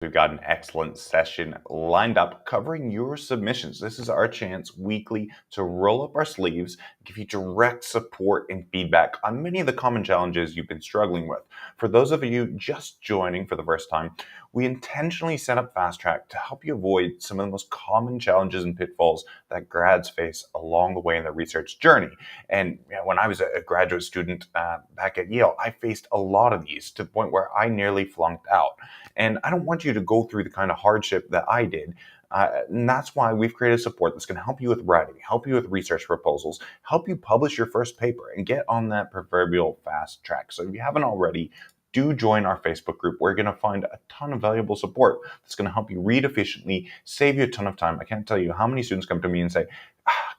We've got an excellent session lined up covering your submissions. This is our chance weekly to roll up our sleeves, give you direct support and feedback on many of the common challenges you've been struggling with. For those of you just joining for the first time, we intentionally set up Fast Track to help you avoid some of the most common challenges and pitfalls that grads face along the way in their research journey. And when I was a graduate student back at Yale, I faced a lot of these to the point where I nearly flunked out. And I don't want you to go through the kind of hardship that I did. And that's why we've created support that's going to help you with writing, help you with research proposals, help you publish your first paper and get on that proverbial fast track. So if you haven't already, do join our Facebook group. We're going to find a ton of valuable support that's going to help you read efficiently, save you a ton of time. I can't tell you how many students come to me and say,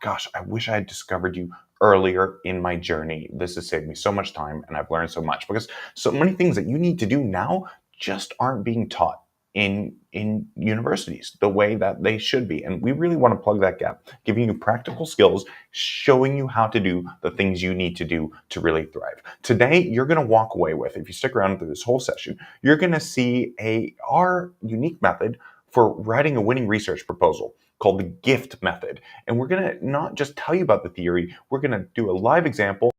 gosh, I wish I had discovered you earlier in my journey. This has saved me so much time and I've learned so much, because so many things that you need to do now just aren't being taught in universities the way that they should be. And we really want to plug that gap, giving you practical skills, showing you how to do the things you need to do to really thrive. Today, you're going to walk away with, if you stick around through this whole session, you're going to see our unique method for writing a winning research proposal called the GIFT method. And we're going to not just tell you about the theory, we're going to do a live example.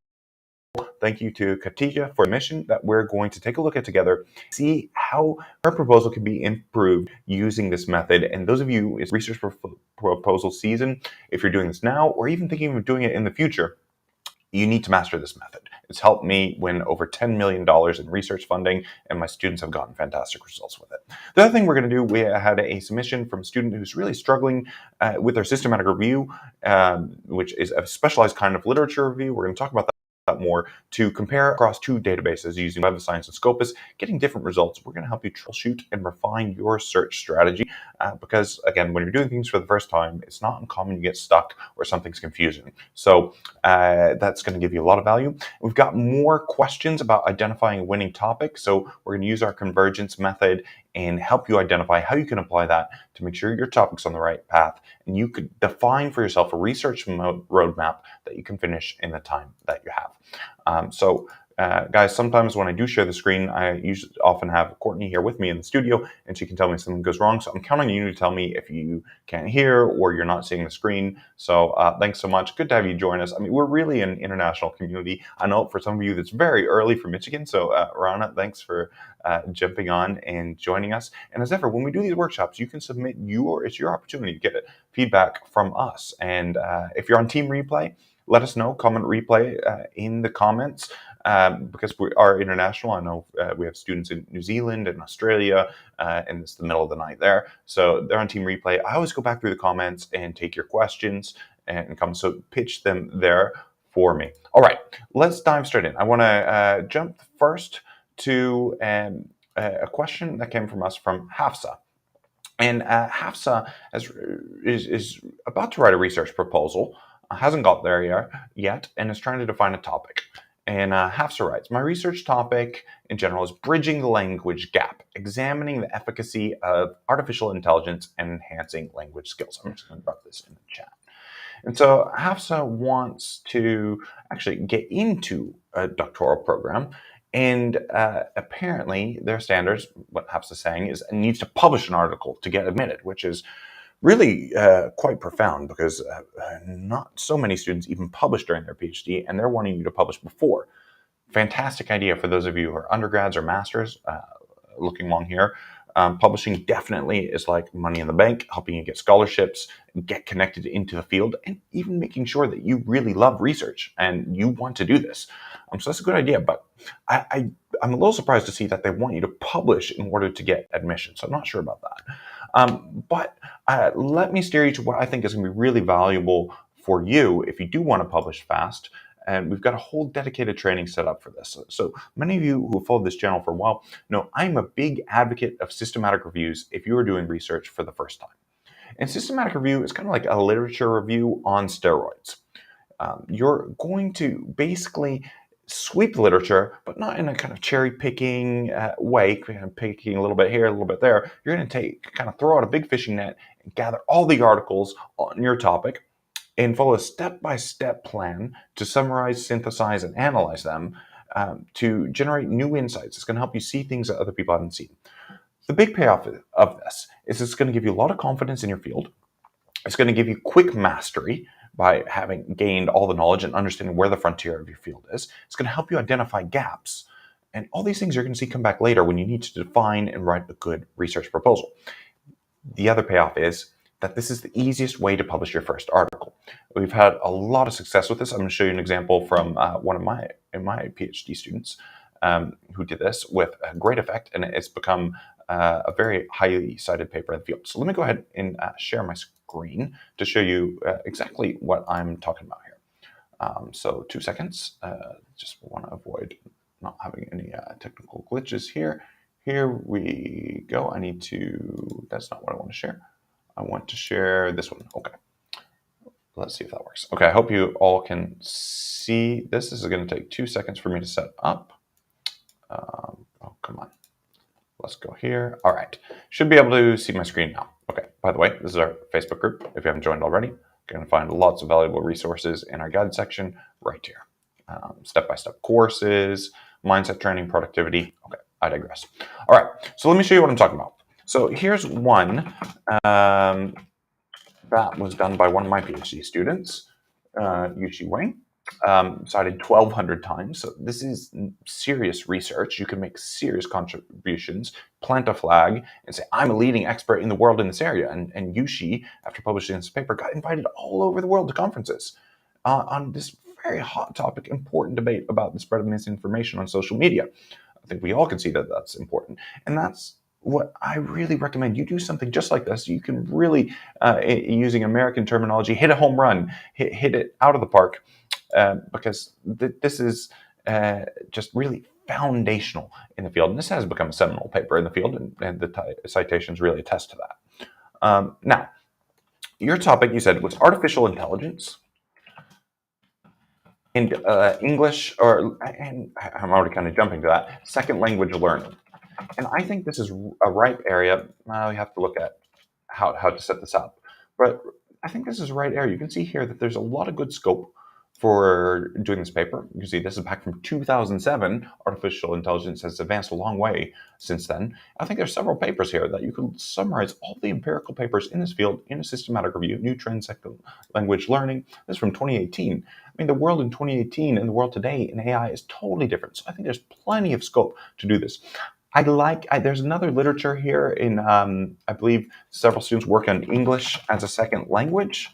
Thank you to Katija for the mission that we're going to take a look at together, see how our proposal can be improved using this method. And those of you, it's research proposal season, if you're doing this now or even thinking of doing it in the future, you need to master this method. It's helped me win over $10 million in research funding, and my students have gotten fantastic results with it. The other thing we're going to do, we had a submission from a student who's really struggling with their systematic review, which is a specialized kind of literature review. We're going to talk about that more, to compare across two databases using Web of Science and Scopus, getting different results. We're going to help you troubleshoot and refine your search strategy because, again, when you're doing things for the first time, it's not uncommon you get stuck or something's confusing. So that's going to give you a lot of value. We've got more questions about identifying a winning topic. So we're going to use our convergence method and help you identify how you can apply that to make sure your topic's on the right path and you could define for yourself a research roadmap that you can finish in the time that you have. Guys, sometimes when I do share the screen, I often have Courtney here with me in the studio, and she can tell me if something goes wrong. So I'm counting on you to tell me if you can't hear or you're not seeing the screen. So thanks so much. Good to have you join us. I mean, we're really an international community. I know for some of you that's very early from Michigan. So Rana, thanks for jumping on and joining us. And as ever, when we do these workshops, you can submit it's your opportunity to get feedback from us. And if you're on Team Replay, let us know, comment replay in the comments because we are international. I know we have students in New Zealand and Australia, and it's the middle of the night there. So they're on Team Replay. I always go back through the comments and take your questions and come. So pitch them there for me. All right, let's dive straight in. I want to jump first to a question that came from us from Hafsa. And Hafsa is about to write a research proposal, hasn't got there yet, and is trying to define a topic. And Hafsa writes, my research topic in general is bridging the language gap, examining the efficacy of artificial intelligence and enhancing language skills. I'm just going to drop this in the chat. And so Hafsa wants to actually get into a doctoral program. And apparently their standards, what Hafsa's saying, is it needs to publish an article to get admitted, which is really quite profound because not so many students even publish during their PhD, and they're wanting you to publish before. Fantastic idea for those of you who are undergrads or masters looking along here. Publishing definitely is like money in the bank, helping you get scholarships, get connected into the field, and even making sure that you really love research and you want to do this. So that's a good idea, but I'm a little surprised to see that they want you to publish in order to get admission. So I'm not sure about that. But let me steer you to what I think is going to be really valuable for you if you do want to publish fast. And we've got a whole dedicated training set up for this. So many of you who have followed this channel for a while know I'm a big advocate of systematic reviews if you are doing research for the first time. And systematic review is kind of like a literature review on steroids. You're going to basically sweep the literature, but not in a kind of cherry picking way, picking a little bit here, a little bit there. You're going to throw out a big fishing net and gather all the articles on your topic and follow a step-by-step plan to summarize, synthesize, and analyze them to generate new insights. It's going to help you see things that other people haven't seen. The big payoff of this is it's going to give you a lot of confidence in your field. It's going to give you quick mastery by having gained all the knowledge and understanding where the frontier of your field is. It's going to help you identify gaps. And all these things you're going to see come back later when you need to define and write a good research proposal. The other payoff is that this is the easiest way to publish your first article. We've had a lot of success with this. I'm going to show you an example from one of my PhD students who did this with a great effect, and it's become a very highly cited paper in the field. So let me go ahead and share my screen to show you exactly what I'm talking about here. So 2 seconds. Just want to avoid not having any technical glitches here. Here we go. I need to, that's not what I want to share. I want to share this one. Okay. Let's see if that works. Okay, I hope you all can see this. This is going to take 2 seconds for me to set up. Oh, come on. Let's go here. All right. Should be able to see my screen now. Okay. By the way, this is our Facebook group. If you haven't joined already, you're going to find lots of valuable resources in our guide section right here. Step-by-step courses, mindset training, productivity. Okay, I digress. All right. So let me show you what I'm talking about. So here's one that was done by one of my PhD students, Yushi Wang. Cited 1,200 times. So this is serious research. You can make serious contributions, plant a flag, and say, I'm a leading expert in the world in this area. And Yushi, after publishing this paper, got invited all over the world to conferences on this very hot topic, important debate about the spread of misinformation on social media. I think we all can see that that's important. And that's what I really recommend. You do something just like this. You can really, using American terminology, hit a home run, hit it out of the park. Because this is just really foundational in the field. And this has become a seminal paper in the field, and the citations really attest to that. Now, your topic, you said, was artificial intelligence in English, and I'm already kind of jumping to that, second language learning. And I think this is a ripe area. We have to look at how to set this up. But I think this is a right area. You can see here that there's a lot of good scope for doing this paper. You can see this is back from 2007. Artificial intelligence has advanced a long way since then. I think there's several papers here that you can summarize all the empirical papers in this field in a systematic review. New trends, second language learning. This is from 2018. I mean, the world in 2018 and the world today in AI is totally different. So I think there's plenty of scope to do this. There's another literature here in, I believe several students work on English as a second language.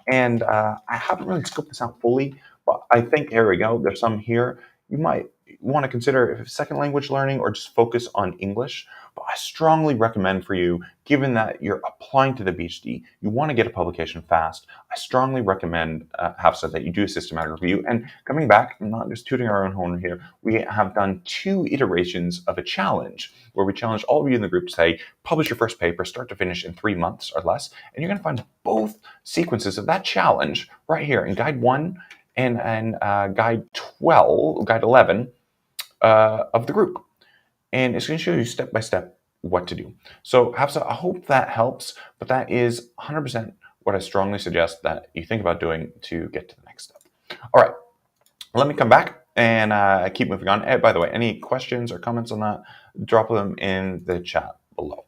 And I haven't really scoped this out fully, but I think, here we go, there's some here. You might want to consider if it's second language learning or just focus on English. But I strongly recommend for you, given that you're applying to the PhD, you want to get a publication fast, I strongly recommend, have said, that you do a systematic review. And coming back, I'm not just tooting our own horn here, we have done 2 iterations of a challenge where we challenge all of you in the group to say, publish your first paper, start to finish, in 3 months or less. And you're going to find both sequences of that challenge right here in Guide 1 and Guide 11 of the group. And it's going to show you step by step what to do. So Hafsa, I hope that helps, but that is 100% what I strongly suggest that you think about doing to get to the next step. All right, let me come back and keep moving on. By the way, any questions or comments on that, drop them in the chat below.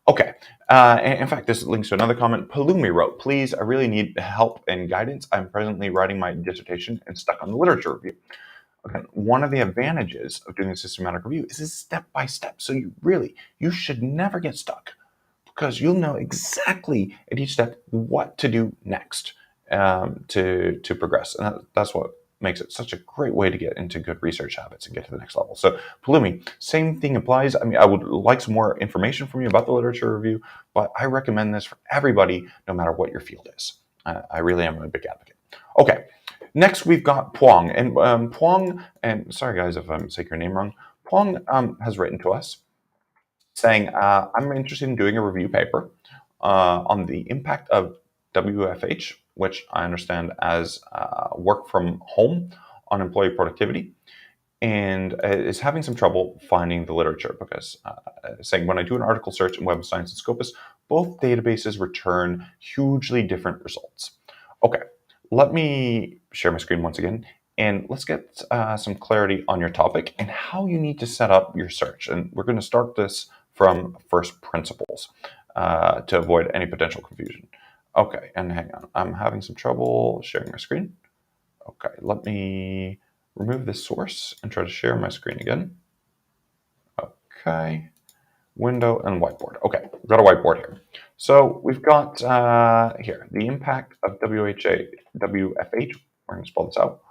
Okay, in fact, this links to another comment. Palumi wrote, please, I really need help and guidance. I'm presently writing my dissertation and stuck on the literature review. Okay, one of the advantages of doing a systematic review is it's step by step. So you should never get stuck because you'll know exactly at each step what to do next to progress. And that's what makes it such a great way to get into good research habits and get to the next level. So Palumi, same thing applies. I mean, I would like some more information from you about the literature review, but I recommend this for everybody, no matter what your field is. I really am a big advocate. Okay. Next, we've got Puang. And Puang, and sorry guys if I'm saying your name wrong, Puang has written to us saying, I'm interested in doing a review paper on the impact of WFH, which I understand as work from home on employee productivity, and is having some trouble finding the literature because saying when I do an article search in Web of Science and Scopus, both databases return hugely different results. Okay. Let me share my screen once again, and let's get some clarity on your topic and how you need to set up your search. And we're going to start this from first principles to avoid any potential confusion. Okay, and hang on, I'm having some trouble sharing my screen. Okay, let me remove this source and try to share my screen again. Okay, window and whiteboard. Okay, we've got a whiteboard here. So we've got here the impact of WFH, we're going to spell this out,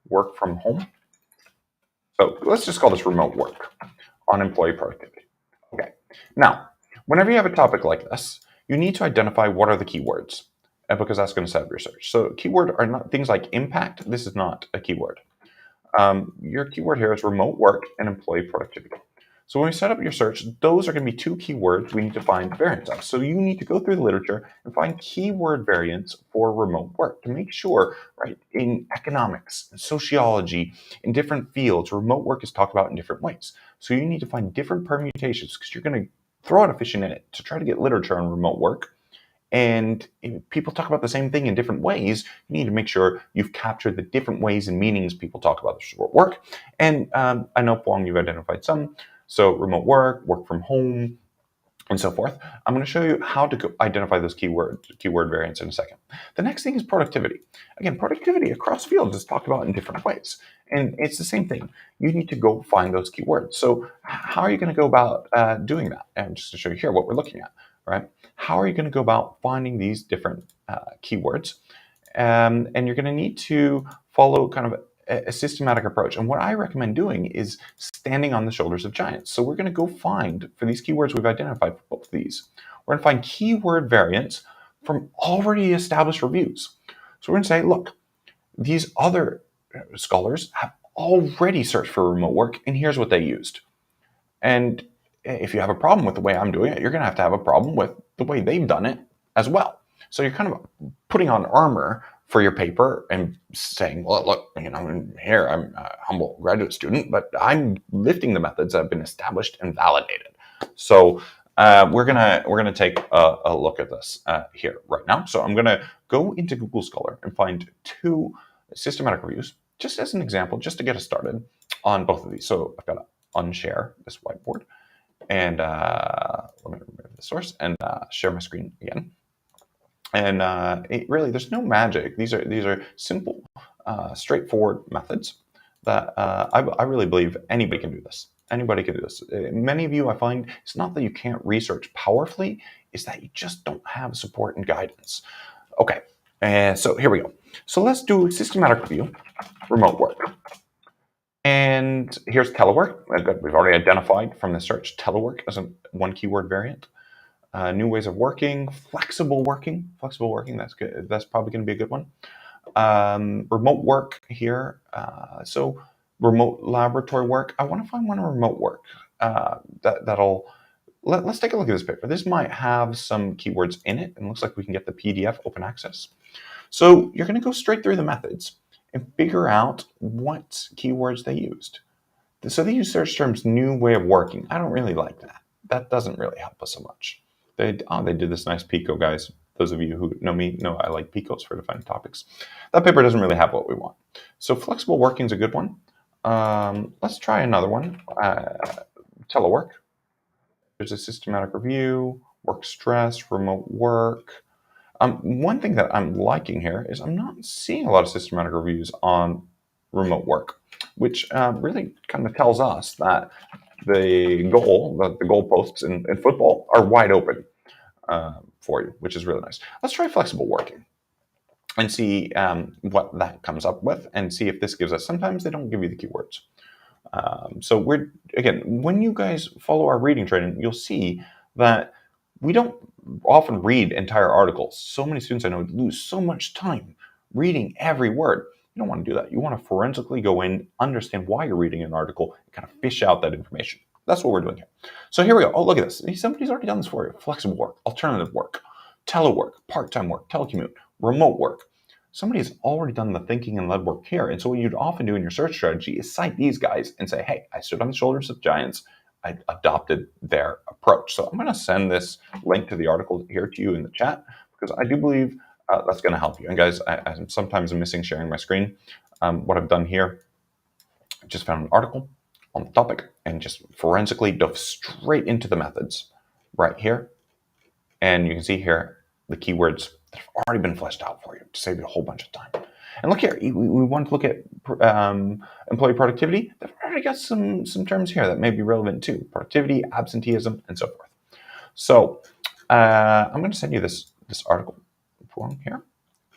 work from home. So let's just call this remote work on employee productivity. Okay, now, whenever you have a topic like this, you need to identify what are the keywords, because that's going to set up your search. So keyword are not things like impact. This is not a keyword. Your keyword here is remote work and employee productivity. So when we set up your search, those are going to be two keywords we need to find variants of. So you need to go through the literature and find keyword variants for remote work to make sure, right, in economics, sociology, in different fields, remote work is talked about in different ways. So you need to find different permutations because you're going to throw out a fish in it to try to get literature on remote work. And if people talk about the same thing in different ways, you need to make sure you've captured the different ways and meanings people talk about this remote work. And I know, Phuong, you've identified some. So remote work, work from home, and so forth. I'm going to show you how to identify those keyword variants in a second. The next thing is productivity. Again, productivity across fields is talked about in different ways. And it's the same thing. You need to go find those keywords. So how are you going to go about doing that? And just to show you here what we're looking at, right? How are you going to go about finding these different keywords? And you're going to need to follow kind of a systematic approach. And what I recommend doing is standing on the shoulders of giants. So we're going to go find, for these keywords we've identified for both of these, we're going to find keyword variants from already established reviews. So we're going to say, look, these other scholars have already searched for remote work, and here's what they used. And if you have a problem with the way I'm doing it, you're going to have a problem with the way they've done it as well. So you're kind of putting on armor for your paper and saying, well, look, here I'm a humble graduate student, but I'm lifting the methods that have been established and validated. So we're gonna take a look at this here right now. So I'm gonna go into Google Scholar and find two systematic reviews, just as an example, just to get us started on both of these. So I've got to unshare this whiteboard, and let me remove the source and share my screen again. And there's no magic. These are simple, straightforward methods that I really believe anybody can do this. Anybody can do this. Many of you, I find, it's not that you can't research powerfully, it's that you just don't have support and guidance. Okay, so here we go. So let's do systematic review, remote work. And here's telework. We've already identified from the search telework as one keyword variant. New ways of working, flexible working. That's good. That's probably going to be a good one. Remote work here. So remote laboratory work. I want to find one on remote work. Let's take a look at this paper. This might have some keywords in it, and it looks like we can get the PDF open access. So you're going to go straight through the methods and figure out what keywords they used. So they use search terms new way of working. I don't really like that. That doesn't really help us so much. They did this nice Pico, guys. Those of you who know me know I like Picos for defining topics. That paper doesn't really have what we want. So flexible working is a good one. Let's try another one. Telework. There's a systematic review, work stress, remote work. One thing that I'm liking here is I'm not seeing a lot of systematic reviews on remote work, which really kind of tells us that the goalposts in football are wide open for you, which is really nice. Let's try flexible working and see what that comes up with, and see if this gives us. Sometimes they don't give you the keywords. So when you guys follow our reading training, you'll see that we don't often read entire articles. So many students I know lose so much time reading every word. You don't want to do that. You want to forensically go in, understand why you're reading an article, and kind of fish out that information. That's what we're doing here. So here we go. Oh, look at this. Somebody's already done this for you. Flexible work, alternative work, telework, part-time work, telecommute, remote work. Somebody's already done the thinking and lead work here. And so what you'd often do in your search strategy is cite these guys and say, hey, I stood on the shoulders of giants. I adopted their approach. So I'm going to send this link to the article here to you in the chat, because I do believe that's going to help you. And guys, I'm sometimes missing sharing my screen. What I've done here, I just found an article on the topic and just forensically dove straight into the methods right here. And you can see here the keywords that have already been fleshed out for you to save you a whole bunch of time. And look here, we want to look at employee productivity. They've already got some terms here that may be relevant too. Productivity, absenteeism, and so forth. So I'm going to send you this article form here.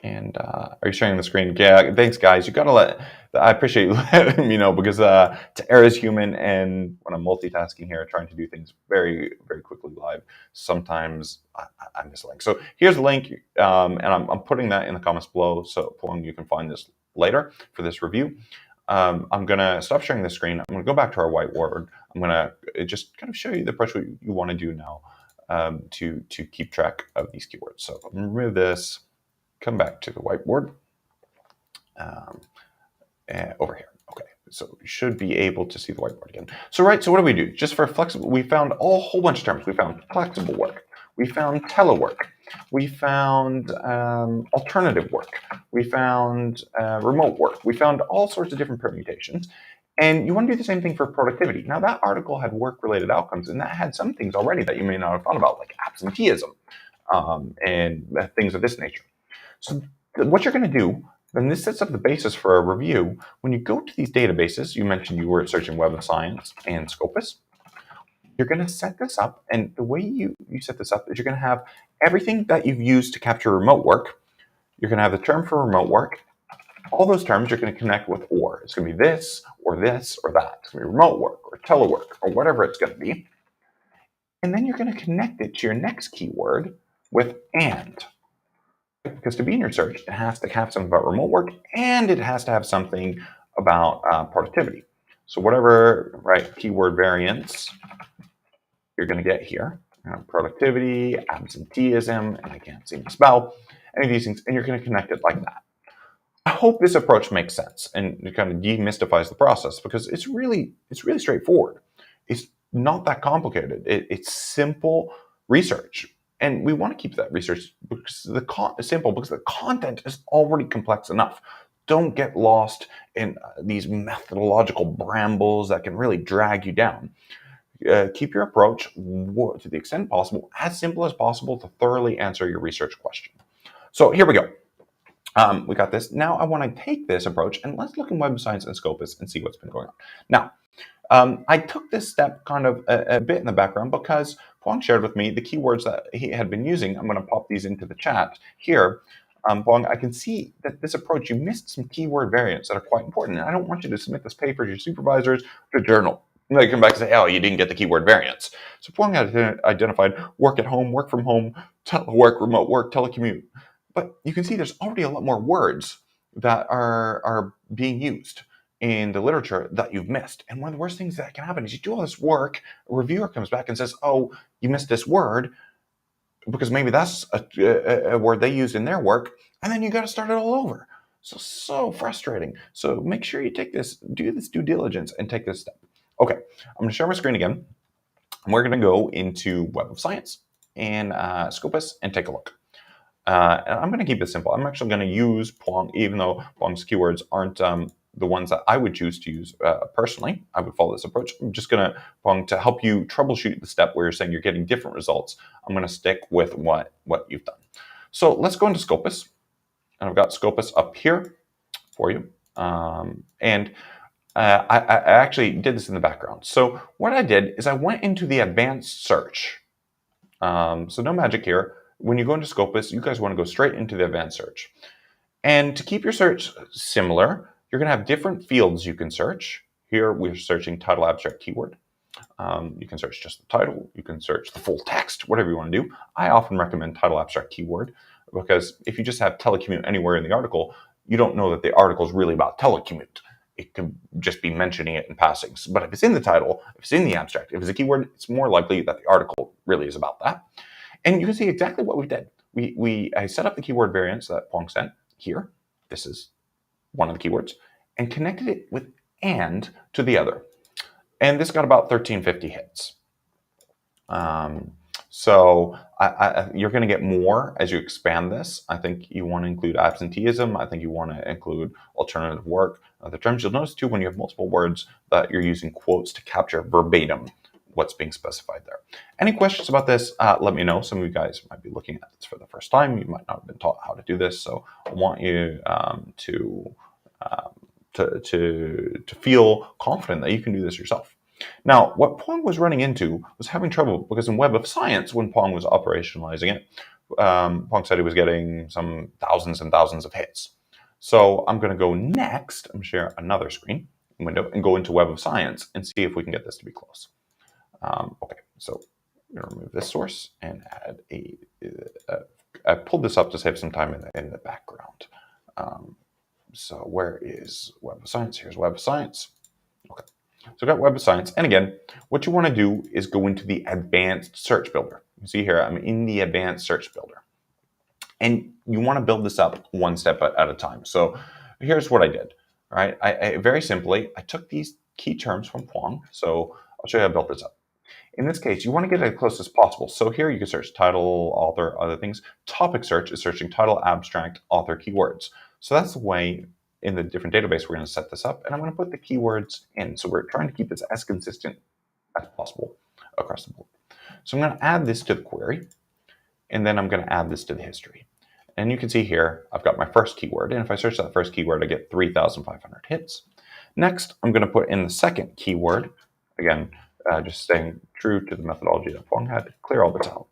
And are you sharing the screen? Yeah, thanks, guys. You gotta I appreciate you letting me know, because error is human, and when I'm multitasking here, trying to do things very, very quickly live, sometimes I miss a link. So here's the link, and I'm putting that in the comments below, so you can find this later for this review. I'm gonna stop sharing the screen. I'm gonna go back to our whiteboard. I'm gonna just kind of show you the approach you want to do now to keep track of these keywords. So I'm gonna remove this. Come back to the whiteboard over here. Okay, so you should be able to see the whiteboard again. So what do we do? Just for flexible, we found a whole bunch of terms. We found flexible work. We found telework. We found alternative work. We found remote work. We found all sorts of different permutations. And you want to do the same thing for productivity. Now, that article had work-related outcomes, and that had some things already that you may not have thought about, like absenteeism and things of this nature. So what you're going to do, and this sets up the basis for a review, when you go to these databases, you mentioned you were searching Web of Science and Scopus, you're going to set this up, and the way you set this up is you're going to have everything that you've used to capture remote work. You're going to have the term for remote work. All those terms you're going to connect with or. It's going to be this or that. It's going to be remote work or telework or whatever it's going to be. And then you're going to connect it to your next keyword with and. Because to be in your search, it has to have something about remote work, and it has to have something about productivity. So whatever, keyword variants you're going to get here, productivity, absenteeism, and I can't seem to spell any of these things, and you're going to connect it like that. I hope this approach makes sense and it kind of demystifies the process, because it's really straightforward. It's not that complicated. It's simple research. And we want to keep that research simple because the content is already complex enough. Don't get lost in these methodological brambles that can really drag you down. Keep your approach, to the extent possible, as simple as possible to thoroughly answer your research question. So here we go. We got this. Now I want to take this approach and let's look in Web of Science and Scopus and see what's been going on. Now, I took this step kind of a bit in the background because Phuong shared with me the keywords that he had been using. I'm going to pop these into the chat here. Phuong, I can see that this approach, you missed some keyword variants that are quite important. And I don't want you to submit this paper to your supervisors, to journal. And they come back and say, oh, you didn't get the keyword variants. So Phuong had identified work at home, work from home, telework, remote work, telecommute. But you can see there's already a lot more words that are being used in the literature that you've missed. And one of the worst things that can happen is you do all this work, a reviewer comes back and says, oh, you missed this word because maybe that's a word they used in their work, and then you got to start it all over. So frustrating. So make sure you do this due diligence and take this step. Okay, I'm going to share my screen again. And we're going to go into Web of Science and Scopus and take a look. And I'm going to keep it simple. I'm actually going to use Phuong, even though Phuong's keywords aren't the ones that I would choose to use personally. I would follow this approach. I'm just going to, Phuong, to help you troubleshoot the step where you're saying you're getting different results, I'm going to stick with what you've done. So let's go into Scopus. And I've got Scopus up here for you. I actually did this in the background. So what I did is I went into the advanced search. So no magic here. When you go into Scopus, you guys want to go straight into the advanced search. And to keep your search similar, you're going to have different fields you can search. Here, we're searching title, abstract, keyword. You can search just the title. You can search the full text, whatever you want to do. I often recommend title, abstract, keyword, because if you just have telecommute anywhere in the article, you don't know that the article is really about telecommute. It can just be mentioning it in passing. But if it's in the title, if it's in the abstract, if it's a keyword, it's more likely that the article really is about that. And you can see exactly what we did. I set up the keyword variants that Phuong sent here. This is one of the keywords, and connected it with and to the other. And this got about 1350 hits. So you're going to get more as you expand this. I think you want to include absenteeism. I think you want to include alternative work. Other terms, you'll notice too when you have multiple words that you're using quotes to capture verbatim what's being specified there. Any questions about this? Let me know. Some of you guys might be looking at this for the first time. You might not have been taught how to do this, so I want you to feel confident that you can do this yourself. Now, what Pong was running into was having trouble because in Web of Science, when Pong was operationalizing it, Pong said he was getting some thousands and thousands of hits. So I'm going to go next. I'm going to share another screen window and go into Web of Science and see if we can get this to be close. Okay, so I'm going to remove this source and add I pulled this up to save some time in the background. So where is Web of Science? Here's Web of Science. Okay, so I've got Web of Science. And again, what you want to do is go into the Advanced Search Builder. You see here, I'm in the Advanced Search Builder. And you want to build this up one step at a time. So here's what I did. All right, I very simply, I took these key terms from Pong. So I'll show you how I built this up. In this case, you want to get it as close as possible. So here you can search title, author, other things. Topic search is searching title, abstract, author, keywords. So that's the way in the different database we're going to set this up. And I'm going to put the keywords in. So we're trying to keep this as consistent as possible across the board. So I'm going to add this to the query. And then I'm going to add this to the history. And you can see here, I've got my first keyword. And if I search that first keyword, I get 3,500 hits. Next, I'm going to put in the second keyword. Again, just staying true to the methodology that Pong had, clear all this out.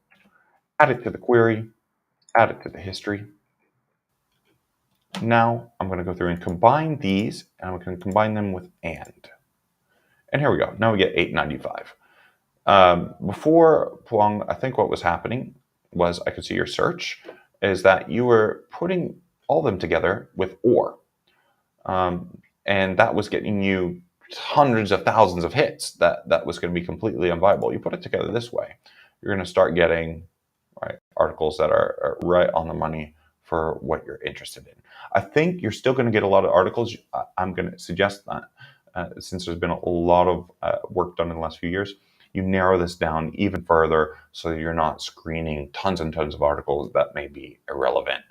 Add it to the query, add it to the history. Now I'm going to go through and combine these, and I'm going to combine them with and. And here we go. Now we get 895. Before Pong, I think what was happening was I could see your search is that you were putting all of them together with or. And that was getting you hundreds of thousands of hits. That was going to be completely unviable. You put it together this way, you're going to start getting articles that are right on the money for what you're interested in. I think you're still going to get a lot of articles. I'm going to suggest that since there's been a lot of work done in the last few years, you narrow this down even further so that you're not screening tons and tons of articles that may be irrelevant.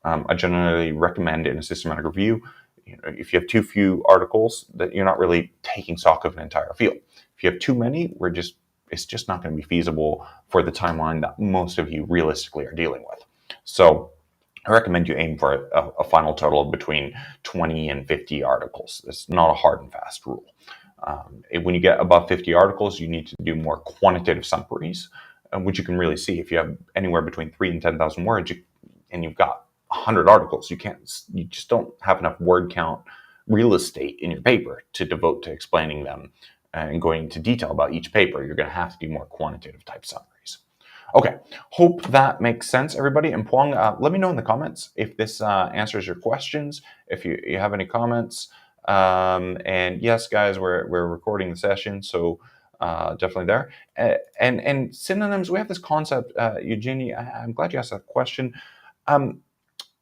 I generally recommend in a systematic review, if you have too few articles, that you're not really taking stock of an entire field. If you have too many, it's just not going to be feasible for the timeline that most of you realistically are dealing with. So I recommend you aim for a final total of between 20 and 50 articles. It's not a hard and fast rule. When you get above 50 articles, you need to do more quantitative summaries, which you can really see. If you have anywhere between 3 and 10,000 words, and you've got 100 articles, you just don't have enough word count real estate in your paper to devote to explaining them and going into detail about each paper. You're going to have to do more quantitative type summaries. Okay, hope that makes sense, everybody. And Pong, let me know in the comments if this answers your questions, if you have any comments. And yes, guys, we're recording the session, so definitely there. And synonyms, we have this concept, Eugenie, I'm glad you asked that question,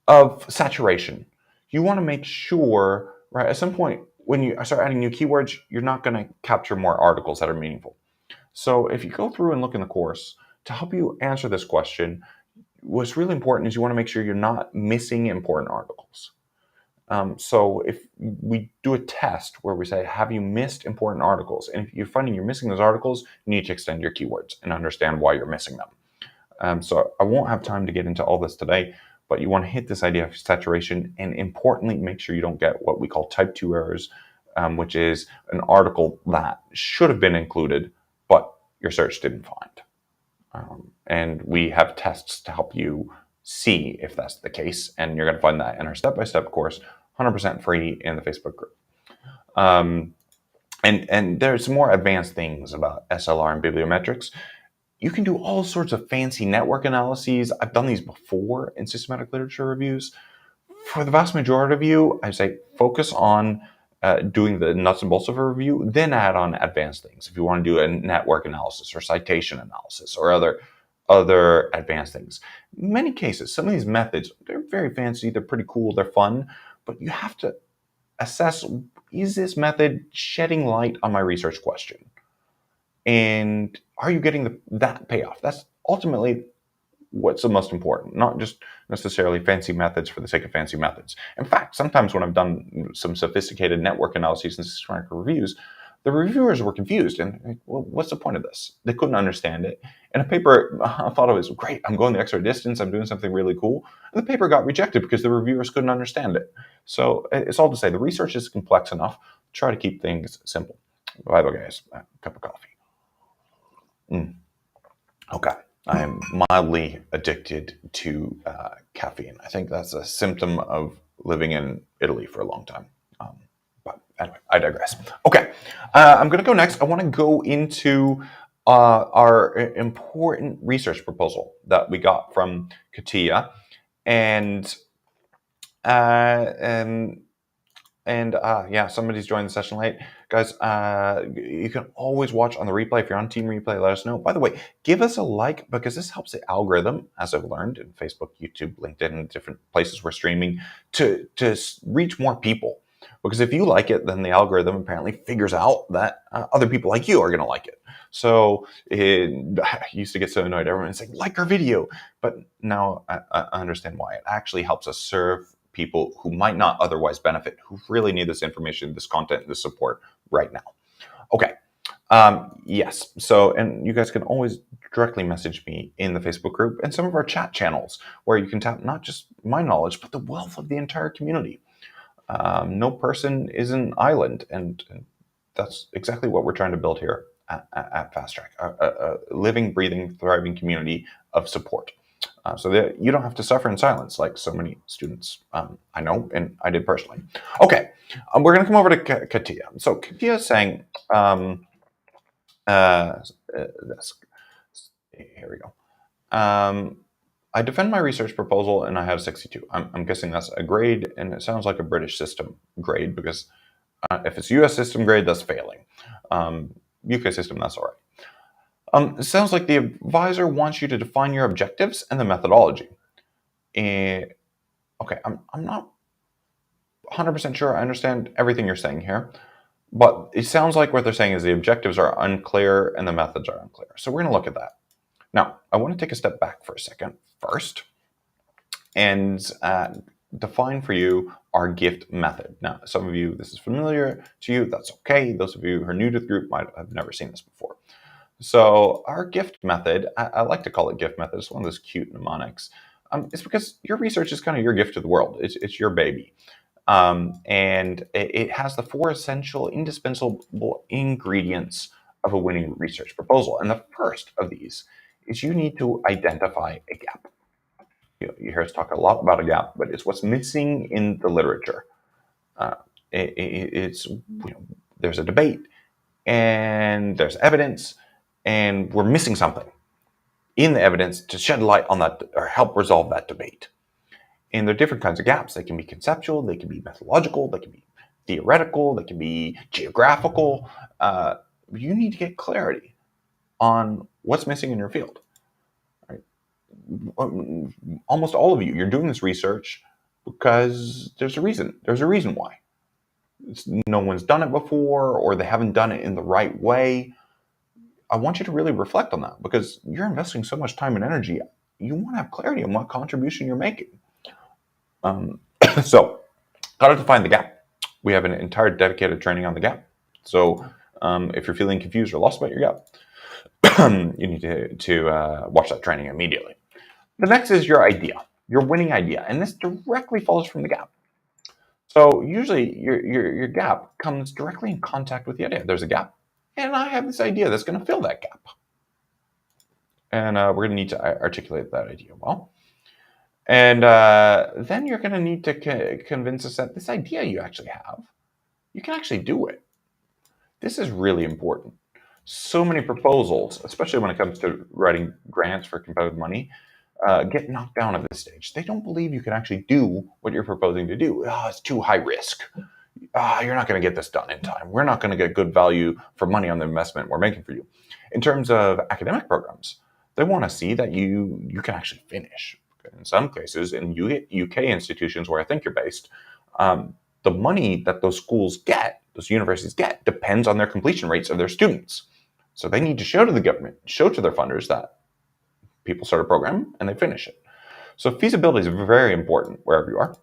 of saturation. You want to make sure, right, at some point when you start adding new keywords, you're not going to capture more articles that are meaningful. So if you go through and look in the course, to help you answer this question, what's really important is you want to make sure you're not missing important articles. So if we do a test where we say, have you missed important articles? And if you're finding you're missing those articles, you need to extend your keywords and understand why you're missing them. So I won't have time to get into all this today, but you want to hit this idea of saturation, and importantly, make sure you don't get what we call type 2 errors, which is an article that should have been included, but your search didn't find. And we have tests to help you see if that's the case, and you're going to find that in our step-by-step course, 100% free in the Facebook group. And there's some more advanced things about SLR and bibliometrics. You can do all sorts of fancy network analyses. I've done these before in systematic literature reviews. For the vast majority of you, I say focus on doing the nuts and bolts of a review, then add on advanced things. If you want to do a network analysis or citation analysis or other advanced things. In many cases, some of these methods, they're very fancy, they're pretty cool, they're fun, but you have to assess, is this method shedding light on my research question? And are you getting that payoff? That's ultimately what's the most important, not just necessarily fancy methods for the sake of fancy methods. In fact, sometimes when I've done some sophisticated network analyses and systematic reviews, the reviewers were confused and, well, what's the point of this? They couldn't understand it. And a paper, I thought it was great. I'm going the extra distance. I'm doing something really cool. And the paper got rejected because the reviewers couldn't understand it. So it's all to say the research is complex enough. Try to keep things simple. By the way, guys, a cup of coffee. Okay. I am mildly addicted to caffeine. I think that's a symptom of living in Italy for a long time. But anyway, I digress. Okay. I'm going to go next. I want to go into our important research proposal that we got from Katia. And yeah, somebody's joined the session late. Guys, you can always watch on the replay. If you're on Team Replay, let us know. By the way, give us a like because this helps the algorithm, as I've learned in Facebook, YouTube, LinkedIn, and different places we're streaming, to reach more people. Because if you like it, then the algorithm apparently figures out that other people like you are going to like it. So I used to get so annoyed. Everyone would say, like our video. But now I understand why. It actually helps us serve people who might not otherwise benefit, who really need this information, this content, this support right now. Okay. Yes. So, and you guys can always directly message me in the Facebook group and some of our chat channels where you can tap not just my knowledge, but the wealth of the entire community. No person is an island, and that's exactly what we're trying to build here at Fast Track, a living, breathing, thriving community of support. So that you don't have to suffer in silence like so many students I know, and I did personally. Okay, we're going to come over to Katia. So Katia is saying, this. Here we go. I defend my research proposal and I have 62. I'm guessing that's a grade, and it sounds like a British system grade because if it's US system grade, that's failing. UK system, that's all right. It sounds like the advisor wants you to define your objectives and the methodology. Okay, I'm not 100% sure I understand everything you're saying here, but it sounds like what they're saying is the objectives are unclear and the methods are unclear. So we're going to look at that. Now, I want to take a step back for a second first and define for you our GIFT method. Now, some of you, this is familiar to you. That's okay. Those of you who are new to the group might have never seen this before. So our GIFT method, I like to call it GIFT method. It's one of those cute mnemonics. It's because your research is kind of your gift to the world. It's your baby. And it has the 4 essential, indispensable ingredients of a winning research proposal. And the first of these is you need to identify a gap. You hear us talk a lot about a gap, but it's what's missing in the literature. There's a debate and there's evidence, and we're missing something in the evidence to shed light on that or help resolve that debate. And there are different kinds of gaps. They can be conceptual, they can be methodological, they can be theoretical, they can be geographical. You need to get clarity on what's missing in your field. Right? Almost all of you, you're doing this research because there's a reason. There's a reason why. No one's done it before, or they haven't done it in the right way. I want you to really reflect on that because you're investing so much time and energy. You want to have clarity on what contribution you're making. So, got to define the gap. We have an entire dedicated training on the gap. So, if you're feeling confused or lost about your gap, you need to watch that training immediately. The next is your idea, your winning idea, and this directly follows from the gap. So, usually your gap comes directly in contact with the idea. There's a gap, and I have this idea that's going to fill that gap. And we're going to need to articulate that idea well. And then you're going to need to convince us that this idea you actually have, you can actually do it. This is really important. So many proposals, especially when it comes to writing grants for competitive money, get knocked down at this stage. They don't believe you can actually do what you're proposing to do. Oh, it's too high risk. You're not going to get this done in time. We're not going to get good value for money on the investment we're making for you. In terms of academic programs, they want to see that you can actually finish. In some cases, in UK institutions where I think you're based, the money that those schools get, those universities get, depends on their completion rates of their students. So they need to show to the government, show to their funders that people start a program and they finish it. So feasibility is very important wherever you are.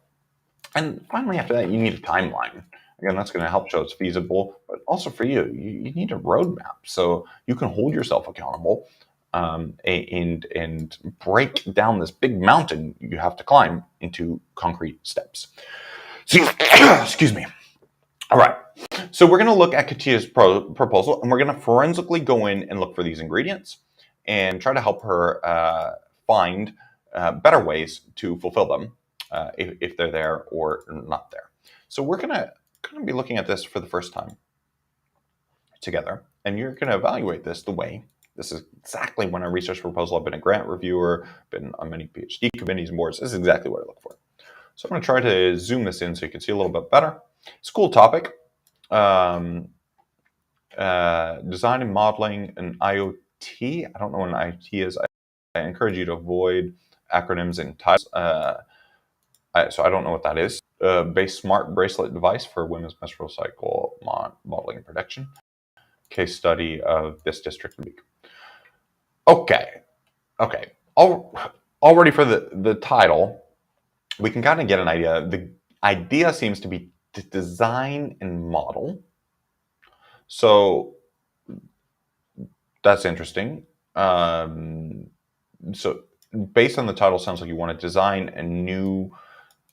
And finally, after that, you need a timeline. Again, that's going to help show it's feasible, but also for you, you need a roadmap so you can hold yourself accountable, and break down this big mountain you have to climb into concrete steps. Excuse me. All right. So we're going to look at Katia's proposal, and we're going to forensically go in and look for these ingredients and try to help her find better ways to fulfill them, if they're there or not there. So we're going to be looking at this for the first time together, and you're going to evaluate this the way. This is exactly when a research proposal. I've been a grant reviewer, been on many PhD committees and boards. This is exactly what I look for. So I'm going to try to zoom this in so you can see a little bit better. It's a cool topic. Design and modeling and IoT. I don't know what an IoT is. I encourage you to avoid acronyms and titles. So I don't know what that is. Base smart bracelet device for women's menstrual cycle modeling and protection. Case study of this district week. Okay. Already for the title, we can kind of get an idea. The idea seems to be to design and model. So that's interesting. So based on the title, sounds like you want to design a new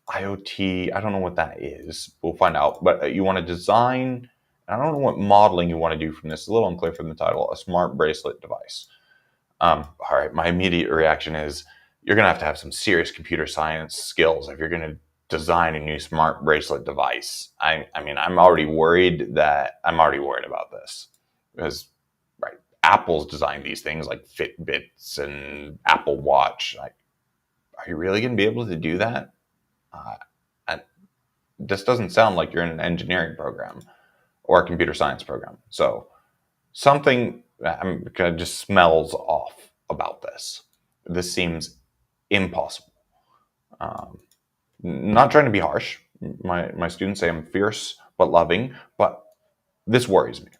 IoT. I don't know what that is. We'll find out. But you want to design, I don't know what modeling you want to do from this. It's a little unclear from the title, a smart bracelet device. All right, my immediate reaction is you're going to have some serious computer science skills if you're going to design a new smart bracelet device. I mean, I'm already worried about this because, right, Apple's designed these things like Fitbits and Apple Watch. Like, are you really going to be able to do that? And this doesn't sound like you're in an engineering program or a computer science program. So something just smells off about this. This seems impossible. Not trying to be harsh. My students say I'm fierce but loving, but this worries me.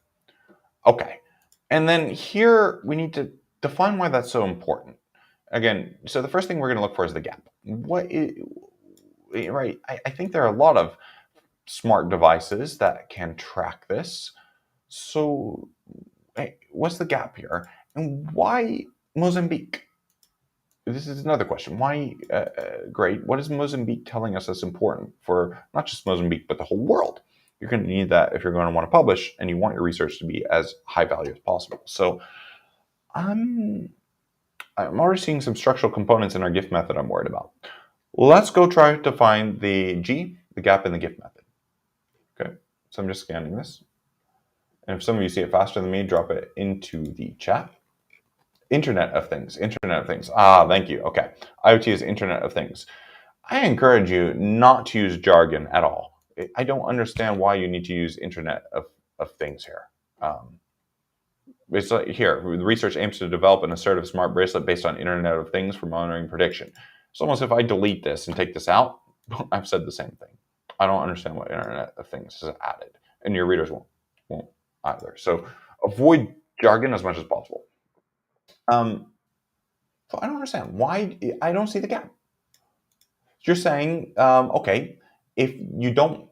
Okay. And then here we need to define why that's so important. Again, so the first thing we're going to look for is the gap. Right? I think there are a lot of smart devices that can track this. So what's the gap here? And why Mozambique? This is another question. Why, great, what is Mozambique telling us that's important for not just Mozambique, but the whole world? You're going to need that if you're going to want to publish and you want your research to be as high value as possible. So I'm already seeing some structural components in our GIF method I'm worried about. Let's go try to find the gap in the GIF method. Okay, so I'm just scanning this. And if some of you see it faster than me, drop it into the chat. Internet of Things. Thank you. Okay. IoT is Internet of Things. I encourage you not to use jargon at all. I don't understand why you need to use Internet of Things here. It's like here, the research aims to develop an assertive smart bracelet based on Internet of Things for monitoring and prediction. It's almost if I delete this and take this out, I've said the same thing. I don't understand what Internet of Things is added, and your readers won't either. So avoid jargon as much as possible. So I don't understand why I don't see the gap. You're saying, okay, if you don't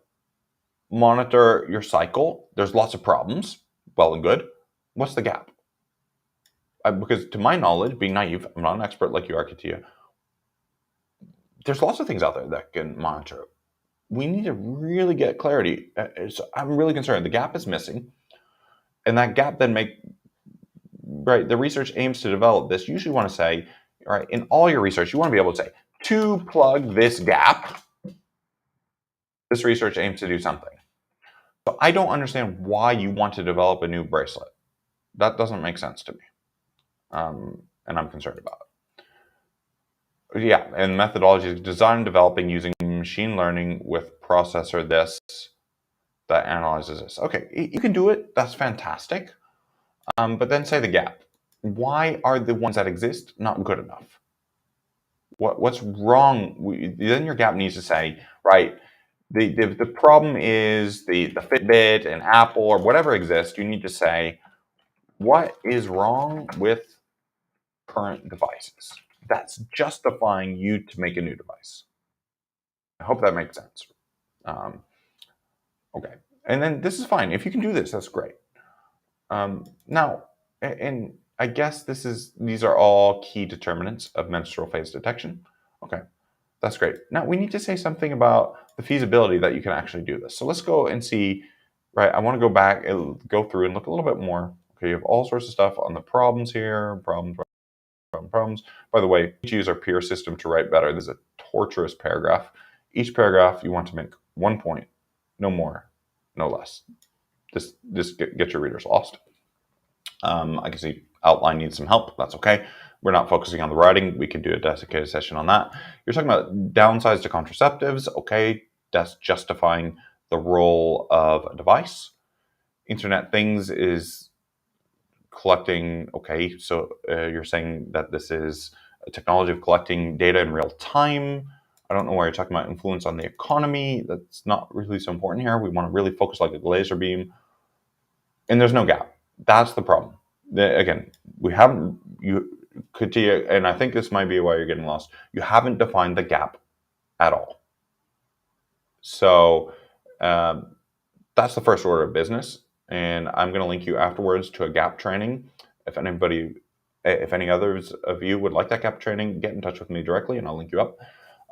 monitor your cycle, there's lots of problems. Well and good. What's the gap? Because to my knowledge, being naive, I'm not an expert like you are, Katia. There's lots of things out there that can monitor. We need to really get clarity. So I'm really concerned. The gap is missing, and that gap then right, the research aims to develop this. You usually want to say, all right, in all your research, you want to be able to say, to plug this gap, this research aims to do something. So I don't understand why you want to develop a new bracelet. That doesn't make sense to me. And I'm concerned about it. Yeah, and methodology is design and developing using machine learning with processor this that analyzes this. Okay, you can do it. That's fantastic. But then say the gap. Why are the ones that exist not good enough? What's wrong? Then your gap needs to say, right, the problem is the Fitbit and Apple or whatever exists. You need to say, what is wrong with current devices. That's justifying you to make a new device. I hope that makes sense. Um, okay. And then this is fine. If you can do this, that's great. Now, and I guess these are all key determinants of menstrual phase detection. Okay, that's great. Now we need to say something about the feasibility that you can actually do this. So let's go and see, right? I want to go back and go through and look a little bit more. Okay, you have all sorts of stuff on the problems here, problems. By the way, we need to use our peer system to write better. There's a torturous paragraph. Each paragraph you want to make 1 point, no more, no less. This get your readers lost. I can see outline needs some help. That's okay. We're not focusing on the writing. We can do a dedicated session on that. You're talking about downsides to contraceptives. Okay, that's justifying the role of a device. Internet Things is collecting. Okay, so you're saying that this is a technology of collecting data in real time. I don't know why you're talking about influence on the economy. That's not really so important here. We want to really focus like a laser beam. And there's no gap. That's the problem. Again, we haven't, and I think this might be why you're getting lost. You haven't defined the gap at all. So that's the first order of business. And I'm going to link you afterwards to a gap training. If any others of you would like that gap training, get in touch with me directly and I'll link you up.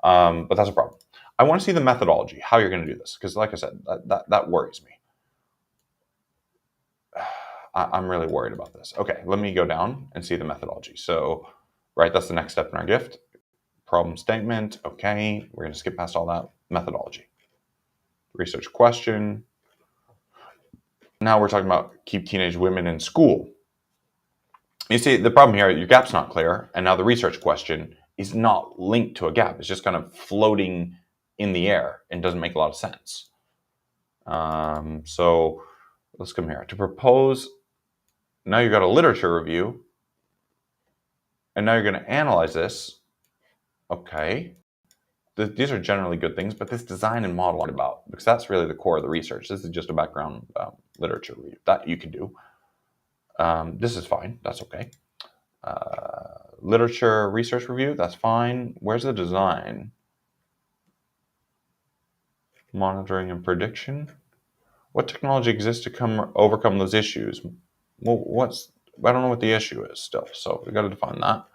But that's a problem. I want to see the methodology, how you're going to do this. Because like I said, that worries me. I'm really worried about this. Okay, let me go down and see the methodology. So, right, that's the next step in our gift. Problem statement, okay. We're gonna skip past all that. Methodology. Research question. Now we're talking about keep teenage women in school. You see, the problem here, your gap's not clear, and now the research question is not linked to a gap. It's just kind of floating in the air and doesn't make a lot of sense. So let's come here. To propose, now you've got a literature review, and now you're going to analyze this. Okay. These are generally good things, but this design and model about, because that's really the core of the research. This is just a background literature review that you can do. This is fine. That's okay. Literature research review, that's fine. Where's the design? Monitoring and prediction. What technology exists to overcome those issues? Well, I don't know what the issue is still, so we got to define that.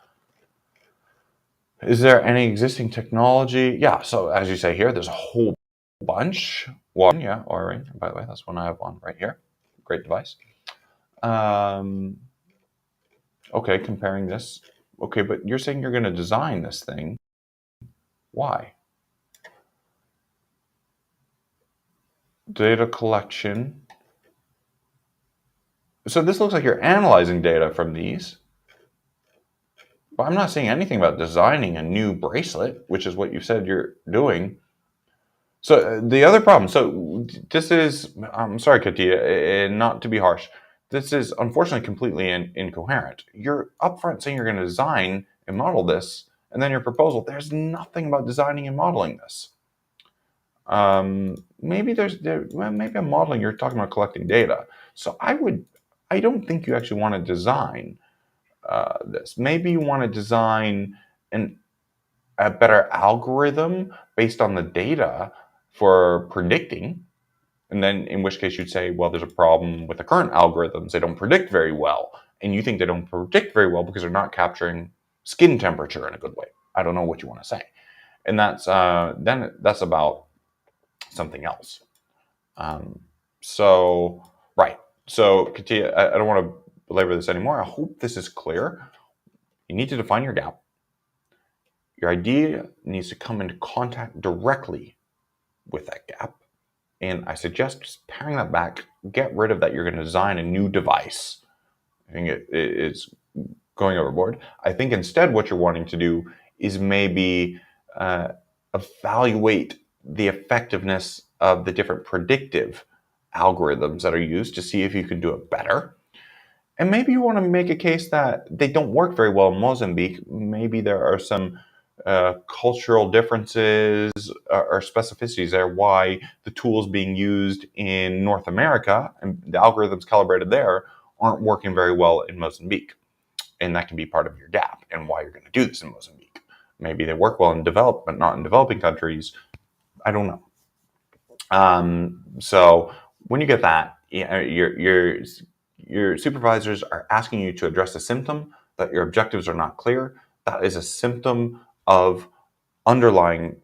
Is there any existing technology? Yeah, so as you say here, there's a whole bunch. One, yeah, Orin, by the way, that's one I have on right here. Great device. Okay, comparing this. Okay, but you're saying you're going to design this thing. Why? Data collection. So this looks like you're analyzing data from these. But I'm not saying anything about designing a new bracelet, which is what you said you're doing. So the other problem, so this is, I'm sorry, Katia, not to be harsh. This is unfortunately completely incoherent. You're upfront saying you're going to design and model this, and then your proposal, there's nothing about designing and modeling this. Maybe I'm modeling, you're talking about collecting data. So I don't think you actually want to design this. Maybe you want to design a better algorithm based on the data for predicting. And then in which case you'd say, well, there's a problem with the current algorithms. They don't predict very well. And you think they don't predict very well because they're not capturing skin temperature in a good way. I don't know what you want to say. And that's about something else. Right. So Katia, I don't want to belabor this anymore. I hope this is clear. You need to define your gap. Your idea needs to come into contact directly with that gap. And I suggest just paring that back, get rid of that. You're going to design a new device. I think it's going overboard. I think instead what you're wanting to do is maybe evaluate the effectiveness of the different predictive algorithms that are used to see if you can do it better. And maybe you want to make a case that they don't work very well in Mozambique. Maybe there are some cultural differences or specificities there, why the tools being used in North America and the algorithms calibrated there aren't working very well in Mozambique. And that can be part of your gap and why you're going to do this in Mozambique. Maybe they work well in developed, but not in developing countries. I don't know. So when you get that, your supervisors are asking you to address a symptom, that your objectives are not clear. That is a symptom of underlying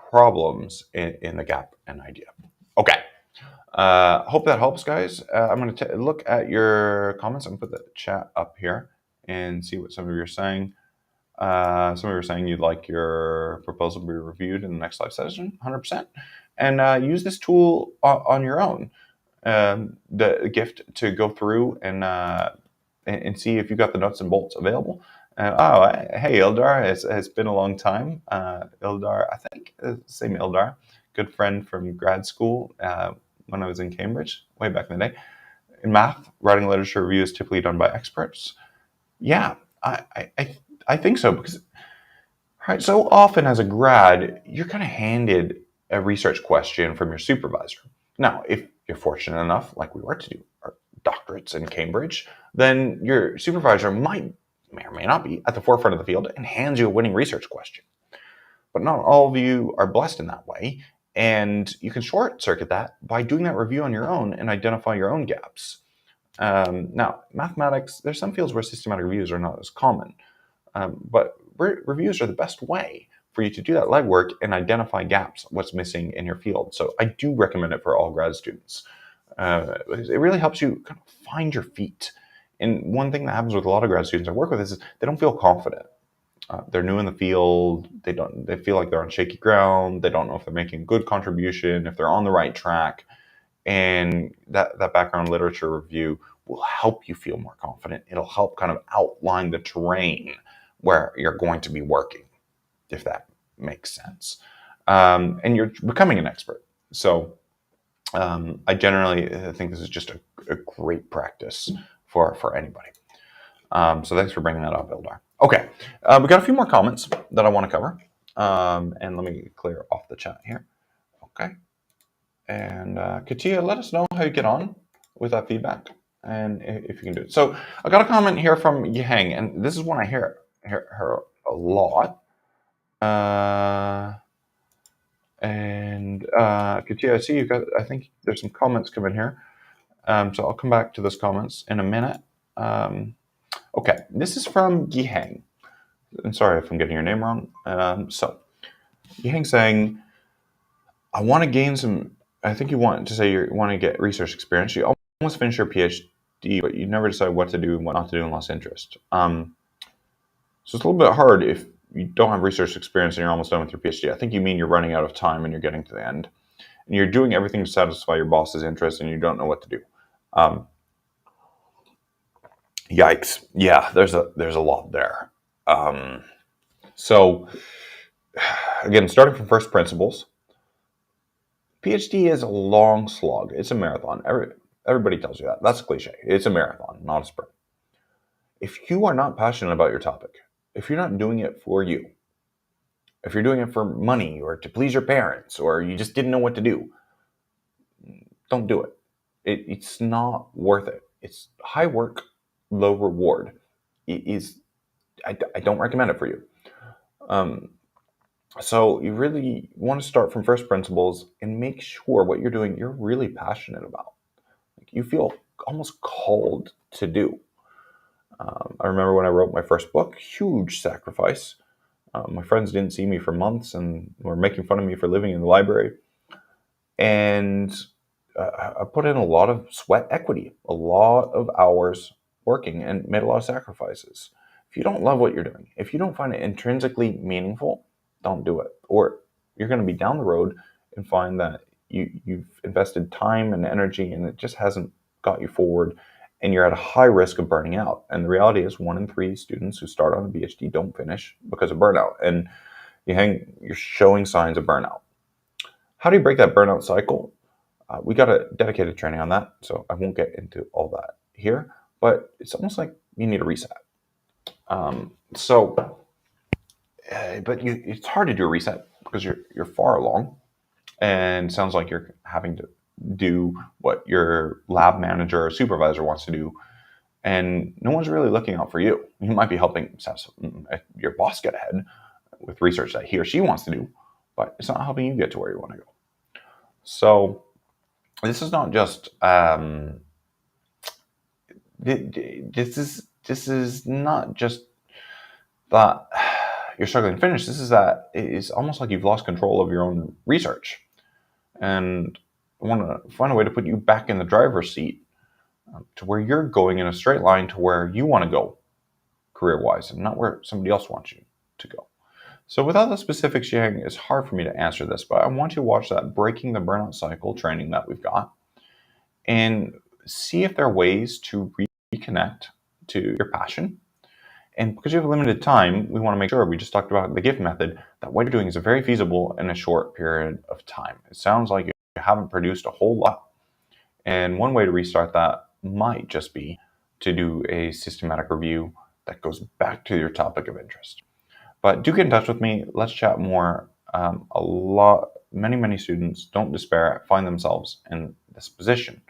problems in the gap and idea. Okay. Hope that helps, guys. I'm going to look at your comments. I'm going to put the chat up here and see what some of you are saying. Some of you are saying you'd like your proposal to be reviewed in the next live session, 100%. And use this tool on your own. The gift to go through and see if you got the nuts and bolts available. Hey, Ildar, it's been a long time. Ildar, I think, same Ildar, good friend from grad school when I was in Cambridge, way back in the day. In math, writing literature review is typically done by experts. Yeah, I think so, because so often as a grad, you're kind of handed a research question from your supervisor. Now, if you're fortunate enough, like we were, to do our doctorates in Cambridge, then your supervisor may or may not be at the forefront of the field and hands you a winning research question. But not all of you are blessed in that way, and you can short circuit that by doing that review on your own and identify your own gaps. Now, mathematics, there's some fields where systematic reviews are not as common, but reviews are the best way for you to do that legwork and identify gaps, what's missing in your field. So I do recommend it for all grad students. Because it really helps you kind of find your feet. And one thing that happens with a lot of grad students I work with is they don't feel confident. They're new in the field. They feel like they're on shaky ground. They don't know if they're making a good contribution, if they're on the right track. And that background literature review will help you feel more confident. It'll help kind of outline the terrain where you're going to be working, if that makes sense. And you're becoming an expert. So I generally think this is just a great practice for anybody. So thanks for bringing that up, Ildar. Okay, we got a few more comments that I want to cover. And let me clear off the chat here. Okay. And Katia, let us know how you get on with that feedback and if you can do it. So I got a comment here from Yihang, and this is one I hear her a lot. Katia, I see you got, I think there's some comments coming here. So I'll come back to those comments in a minute. Okay, this is from Yihang. I'm sorry if I'm getting your name wrong. So Yihang saying, I want to gain some, I think you want to say you want to get research experience. You almost finish your PhD, but you never decide what to do and what not to do and lost interest. So it's a little bit hard if you don't have research experience and you're almost done with your PhD. I think you mean you're running out of time and you're getting to the end. And you're doing everything to satisfy your boss's interest and you don't know what to do. Yikes. Yeah, there's a lot there. So again, starting from first principles, PhD is a long slog. It's a marathon. Everybody tells you that. That's a cliche. It's a marathon, not a sprint. If you are not passionate about your topic, if you're not doing it for you, if you're doing it for money or to please your parents, or you just didn't know what to do, don't do it. It's not worth it. It's high work, low reward. I don't recommend it for you. So you really want to start from first principles and make sure what you're doing, you're really passionate about. Like you feel almost called to do. I remember when I wrote my first book, huge sacrifice. My friends didn't see me for months and were making fun of me for living in the library. And I put in a lot of sweat equity, a lot of hours working, and made a lot of sacrifices. If you don't love what you're doing, if you don't find it intrinsically meaningful, don't do it. Or you're going to be down the road and find that you've invested time and energy and it just hasn't got you forward, and you're at a high risk of burning out. And the reality is 1 in 3 students who start on a PhD don't finish because of burnout. And you're showing signs of burnout. How do you break that burnout cycle? We got a dedicated training on that, so I won't get into all that here, but it's almost like you need a reset. It's hard to do a reset because you're far along, and it sounds like you're having to do what your lab manager or supervisor wants to do, and no one's really looking out for you. You might be helping your boss get ahead with research that he or she wants to do, but it's not helping you get to where you want to go. So this is not just this is not just that you're struggling to finish. This is that it's almost like you've lost control of your own research, and I want to find a way to put you back in the driver's seat to where you're going in a straight line to where you want to go career-wise, and not where somebody else wants you to go. So without the specifics sharing, it's hard for me to answer this, but I want you to watch that Breaking the Burnout Cycle training that we've got and see if there are ways to reconnect to your passion. And because you have limited time, we want to make sure, we just talked about the GIFT method, that what you're doing is very feasible in a short period of time. It sounds like you haven't produced a whole lot. And one way to restart that might just be to do a systematic review that goes back to your topic of interest. But do get in touch with me. Let's chat more. Many students don't despair, find themselves in this position.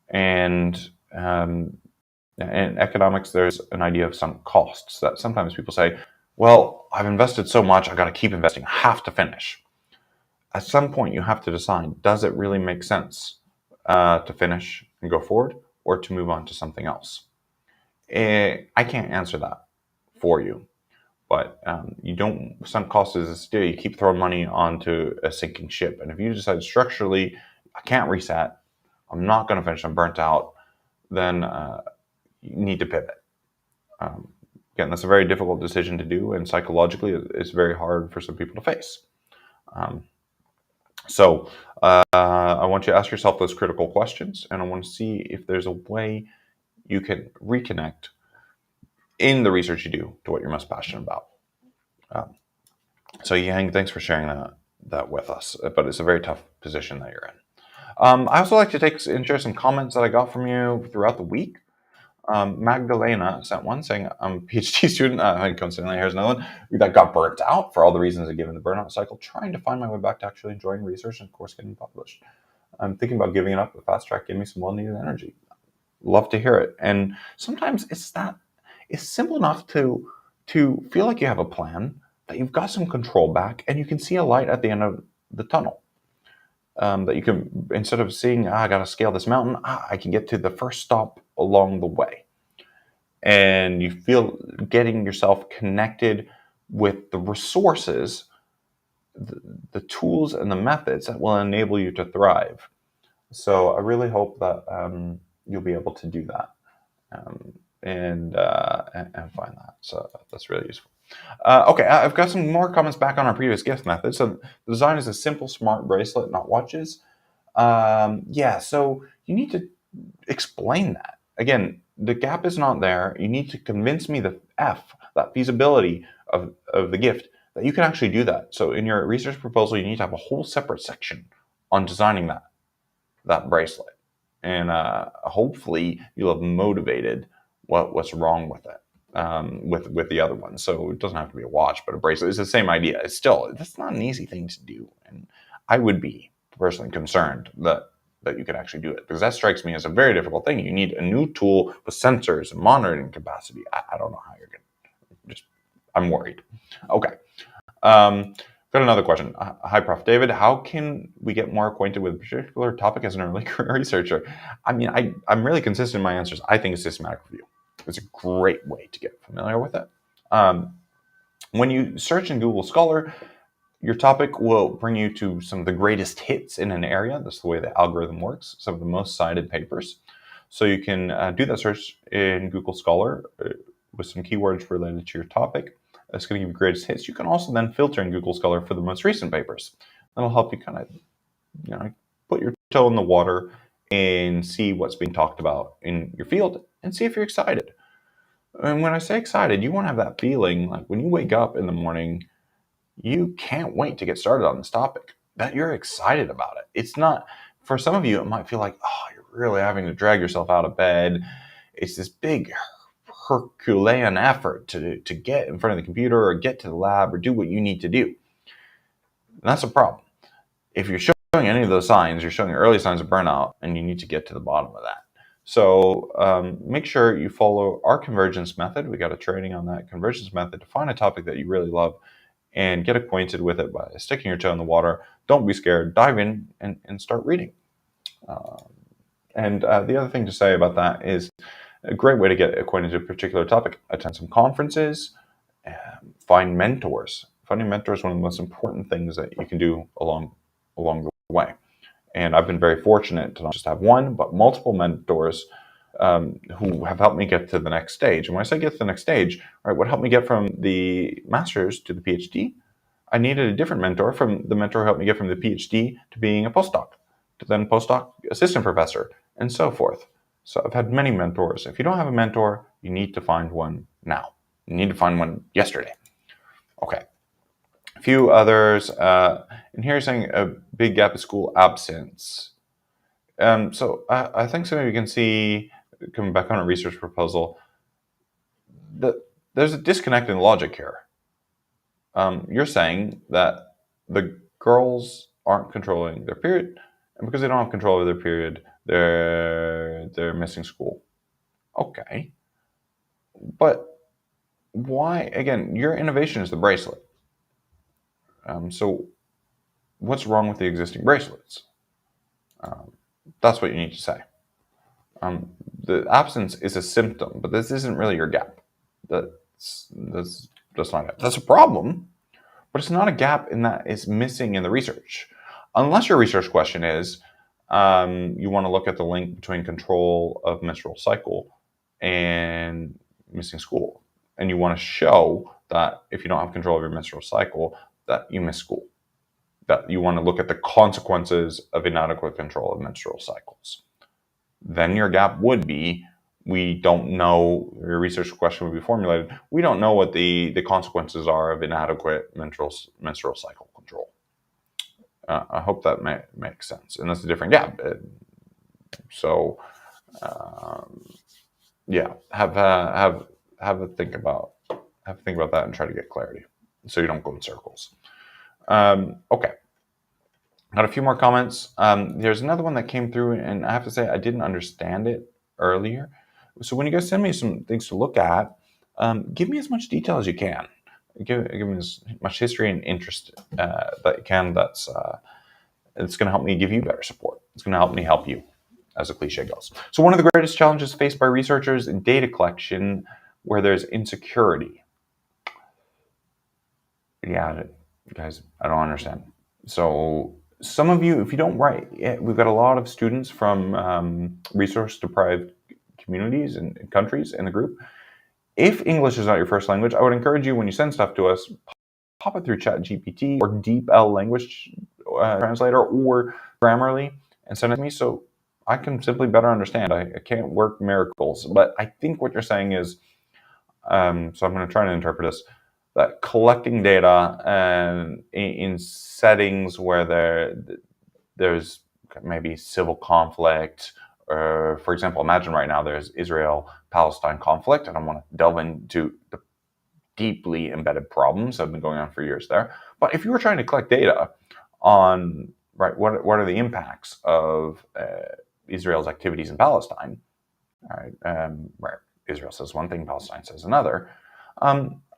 And in economics, there's an idea of sunk costs that sometimes people say, well, I've invested so much, I've got to keep investing, I have to finish. At some point, you have to decide, does it really make sense to finish and go forward, or to move on to something else? I can't answer that for you. But sunk costs is still, you keep throwing money onto a sinking ship. And if you decide structurally, I can't reset, I'm not going to finish, I'm burnt out, then you need to pivot. Again, that's a very difficult decision to do, and psychologically, it's very hard for some people to face. So I want you to ask yourself those critical questions, and I want to see if there's a way you can reconnect in the research you do to what you're most passionate about. So Yang, thanks for sharing that with us, but it's a very tough position that you're in. I also like to share some comments that I got from you throughout the week. Magdalena sent one saying, I'm a PhD student, coincidentally, here's another one, that got burnt out for all the reasons I give in the burnout cycle, trying to find my way back to actually enjoying research and, of course, getting published. I'm thinking about giving it up. The fast track gave me some well-needed energy. Love to hear it. And sometimes it's simple enough to feel like you have a plan, that you've got some control back, and you can see a light at the end of the tunnel. That you can, instead of seeing, I got to scale this mountain, I can get to the first stop along the way. And you feel getting yourself connected with the resources, the tools and the methods that will enable you to thrive. So I really hope that you'll be able to do that and find that. So that's really useful. Okay, I've got some more comments back on our previous gift method. So the design is a simple, smart bracelet, not watches. So you need to explain that. Again, the gap is not there. You need to convince me that feasibility of the gift, that you can actually do that. So in your research proposal, you need to have a whole separate section on designing that bracelet. And hopefully you'll have motivated what's wrong with it. With the other one. So it doesn't have to be a watch, but a bracelet. It's the same idea. That's not an easy thing to do. And I would be personally concerned that you could actually do it, because that strikes me as a very difficult thing. You need a new tool with sensors and monitoring capacity. I don't know how you're going to, I'm worried. Okay. Got another question. Hi, Prof. David. How can we get more acquainted with a particular topic as an early career researcher? I mean, I'm really consistent in my answers. I think a systematic review. It's a great way to get familiar with it. When you search in Google Scholar, your topic will bring you to some of the greatest hits in an area. That's the way the algorithm works, some of the most cited papers. So you can do that search in Google Scholar with some keywords related to your topic. That's going to give you greatest hits. You can also then filter in Google Scholar for the most recent papers. That'll help you kind of put your toe in the water and see what's being talked about in your field and see if you're excited. And when I say excited, you want to have that feeling like when you wake up in the morning, you can't wait to get started on this topic, that you're excited about it. It's not, for some of you, it might feel like, you're really having to drag yourself out of bed. It's this big Herculean effort to get in front of the computer or get to the lab or do what you need to do. And that's a problem. If you're showing any of those signs, you're showing early signs of burnout, and you need to get to the bottom of that. So make sure you follow our convergence method. We got a training on that convergence method to find a topic that you really love and get acquainted with it by sticking your toe in the water. Don't be scared. Dive in and start reading. And the other thing to say about that is a great way to get acquainted with a particular topic. Attend some conferences, find mentors. Finding mentors is one of the most important things that you can do along the way. And I've been very fortunate to not just have one, but multiple mentors who have helped me get to the next stage. And when I say get to the next stage, right, what helped me get from the master's to the PhD, I needed a different mentor from the mentor who helped me get from the PhD to being a postdoc, to then postdoc assistant professor, and so forth. So I've had many mentors. If you don't have a mentor, you need to find one now. You need to find one yesterday. Okay. A few others. And here's saying a big gap is school absence. So I think some of you can see, coming back on a research proposal, that there's a disconnect in logic here. You're saying that the girls aren't controlling their period, and because they don't have control over their period, they're missing school. Okay. But why? Again, your innovation is the bracelet. So what's wrong with the existing bracelets? That's what you need to say. The absence is a symptom, but this isn't really your gap. That's not it. That's a problem, but it's not a gap in that it's missing in the research. Unless your research question is, you want to look at the link between control of menstrual cycle and missing school. And you want to show that if you don't have control of your menstrual cycle, that you miss school. That you want to look at the consequences of inadequate control of menstrual cycles. Then your gap would be, we don't know, your research question would be formulated, we don't know what the consequences are of inadequate menstrual cycle control. I hope that makes sense. And that's a different gap. So, yeah, have a think about that and try to get clarity so you don't go in circles. Okay. Got a few more comments. There's another one that came through, and I have to say I didn't understand it earlier. So when you guys send me some things to look at, give me as much detail as you can. Give me as much history and interest that you can. It's going to help me give you better support. It's going to help me help you, as the cliche goes. So one of the greatest challenges faced by researchers in data collection, where there's insecurity. Yeah, guys, I don't understand. So some of you, if you don't write, we've got a lot of students from resource-deprived communities and countries in the group. If English is not your first language, I would encourage you, when you send stuff to us, pop it through ChatGPT or DeepL language translator or Grammarly and send it to me so I can simply better understand. I can't work miracles, but I think what you're saying is, so I'm going to try and interpret this, that collecting data and in settings where there's maybe civil conflict, or for example, imagine right now there's Israel-Palestine conflict, and I want to delve into the deeply embedded problems that have been going on for years there. But if you were trying to collect data on, right, what are the impacts of Israel's activities in Palestine, right, where Israel says one thing, Palestine says another,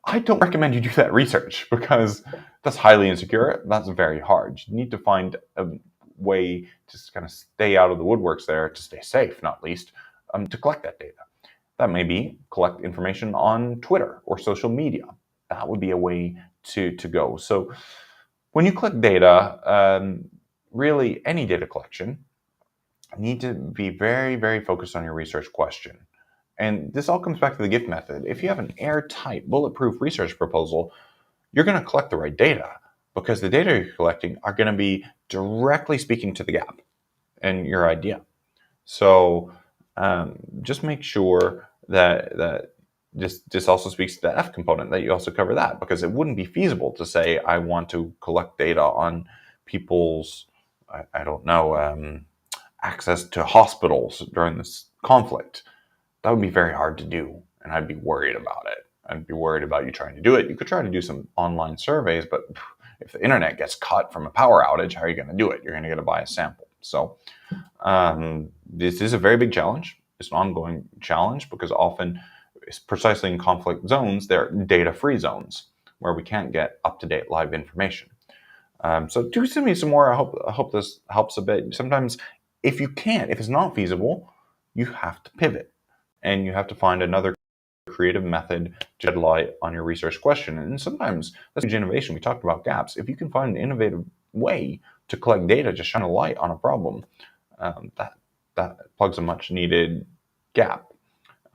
I don't recommend you do that research because that's highly insecure. That's very hard. You need to find a way to kind of stay out of the woodworks there, to stay safe, not least, to collect that data. That may be collect information on Twitter or social media. That would be a way to go. So when you collect data, really any data collection, you need to be very, very focused on your research question. And this all comes back to the GIFT method. If you have an airtight, bulletproof research proposal, you're going to collect the right data because the data you're collecting are going to be directly speaking to the gap and your idea. So just make sure that this also speaks to the F component, that you also cover that, because it wouldn't be feasible to say, I want to collect data on people's, I don't know, access to hospitals during this conflict. That would be very hard to do, and I'd be worried about it. I'd be worried about you trying to do it. You could try to do some online surveys, but if the internet gets cut from a power outage, how are you going to do it? You're going to get a biased sample. So this is a very big challenge. is an ongoing challenge because often, precisely in conflict zones, they're data-free zones where we can't get up-to-date live information. So do send me some more. I hope this helps a bit. Sometimes, if it's not feasible, you have to pivot, and you have to find another creative method to shed light on your research question. And sometimes that's huge innovation. We talked about gaps. If you can find an innovative way to collect data, just shine a light on a problem, that plugs a much needed gap.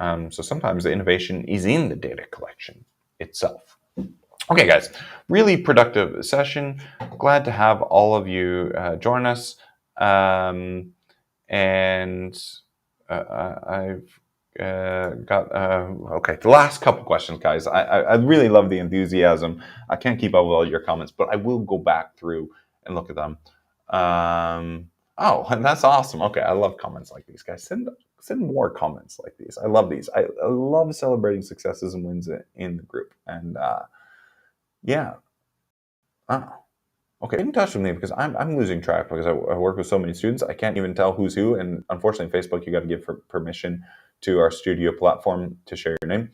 So sometimes the innovation is in the data collection itself. Okay, guys, really productive session. Glad to have all of you join us. And I've got, okay, the last couple questions, guys. I really love the enthusiasm. I can't keep up with all your comments, but I will go back through and look at them. Oh, and that's awesome. Okay, I love comments like these, guys. Send more comments like these. I love these. I love celebrating successes and wins in the group. And yeah. Oh. Okay, get in touch with me because I'm losing track because I work with so many students. I can't even tell who's who. And unfortunately, Facebook, you got to give permission to our studio platform to share your name.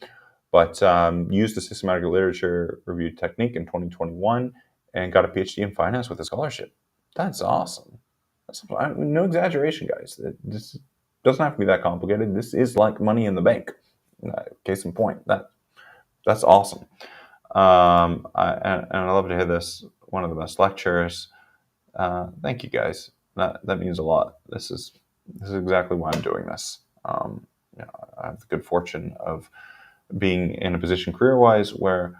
But used the systematic literature review technique in 2021 and got a PhD in finance with a scholarship. That's awesome. No exaggeration, guys. This doesn't have to be that complicated. This is like money in the bank. Case in point. That's awesome. And I love to hear this. One of the best lectures. Thank you, guys. That means a lot. This is exactly why I'm doing this. I have the good fortune of being in a position career-wise where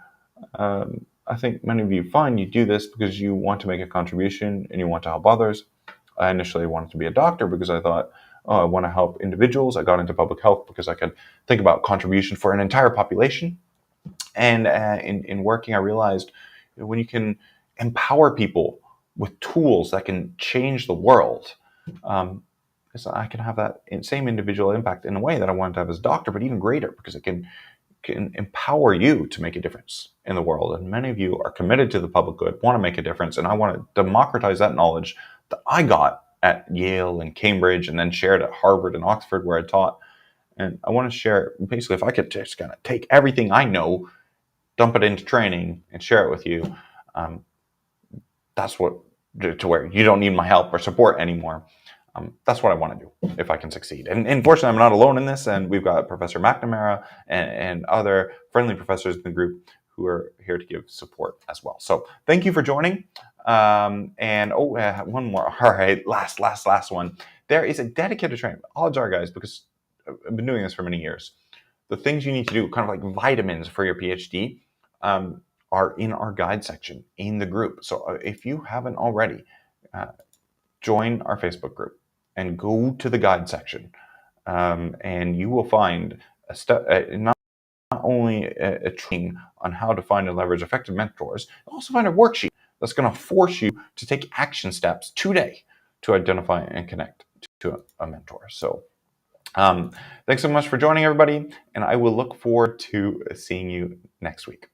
I think many of you find you do this because you want to make a contribution and you want to help others. I initially wanted to be a doctor because I thought, I want to help individuals. I got into public health because I could think about contribution for an entire population. And in working, I realized when you can empower people with tools that can change the world, so I can have that same individual impact in a way that I wanted to have as a doctor, but even greater because it can empower you to make a difference in the world. And many of you are committed to the public good, want to make a difference, and I want to democratize that knowledge that I got at Yale and Cambridge and then shared at Harvard and Oxford where I taught. And I want to share, basically, if I could just kind of take everything I know, dump it into training and share it with you, that's what, to where you don't need my help or support anymore. That's what I want to do if I can succeed. And fortunately, I'm not alone in this. And we've got Professor McNamara and other friendly professors in the group who are here to give support as well. So thank you for joining. One more. All right, last one. There is a dedicated training. Odds are, guys, because I've been doing this for many years. The things you need to do, kind of like vitamins for your PhD, are in our guide section in the group. So if you haven't already, join our Facebook group and go to the guide section, and you will find not only a training on how to find and leverage effective mentors, you'll also find a worksheet that's going to force you to take action steps today to identify and connect to a mentor. So thanks so much for joining, everybody, and I will look forward to seeing you next week.